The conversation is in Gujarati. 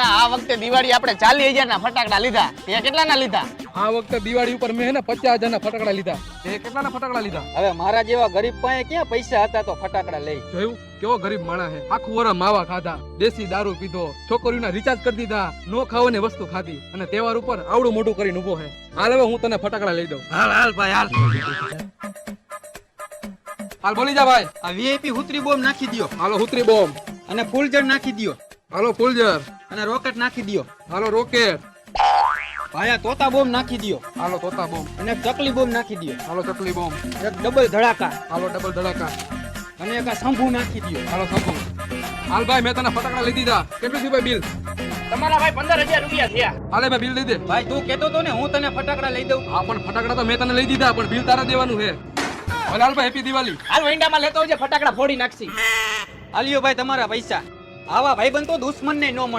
આ વખતે દિવાળી આપણે 40,000 ના ફટાકડા લીધા. તે કેટલાના લીધા? આ વખતે દિવાળી ઉપર મેં 50,000 ના ફટાકડા લીધા. તે કેટલાના ફટાકડા લીધા? હવે મારા જેવા ગરીબ પાસે ક્યાં પૈસા હતા તો ફટાકડા લઈ. જોયું કેવો ગરીબ માણસ હે. આખું વરસ માવા ખાધા, દેશી દારૂ પીધો, છોકરીઓના રિચાર્જ કરી દીધા, નો ખાવાની વસ્તુ ખાધી અને તહેવાર ઉપર આવડું મોટું કરીને ઉભો હે. હાલ હવે હું તને ફટાકડા લઈ દઉં. હાલ ભાઈ હાલ. હાલ બોલી જા ભાઈ. આ વીઆઈપી હુતરી બોમ્બ નાખી દ્યો હાલો હુતરી બોમ્બ, અને ફૂલઝર નાખી દ્યો હાલો ફૂલઝર, અને રોકેટ નાખી દ્યો. હાલો રોકેટ, ભાઈ આ તોતા બોમ્બ નાખી દ્યો હાલો તોતા બોમ્બ, અને એક ચકલી બોમ્બ નાખી દ્યો. હાલો ચકલી બોમ્બ, એક ડબલ ધડાકા હાલો ડબલ ધડાકા, અને એક આ શંભુ નાખી દ્યો. હાલો શંભુ. હાલ ભાઈ મેં તને ફટાકડા લઈ દીધા. કેટલું થયું ભાઈ બિલ? તમારા ભાઈ 15,000 રૂપિયા થયા. હાલે મેં બિલ દઈ દે. ભાઈ તું કેતો તો ને હું તને ફટાકડા લઈ દઉં. હા પણ ફટાકડા તો મેં તને લઈ દીધા, પણ બિલ તારે દેવાનું છે. હાલ ભાઈ હેપી દિવાળી. હાલ વૈંડામાં લેતો આવજે, ફટાકડા ફોડી નાખશી. આલ્યો ભાઈ તમારા પૈસા. આવા ભાઈબંધ તો દુશ્મન ને ન મળે.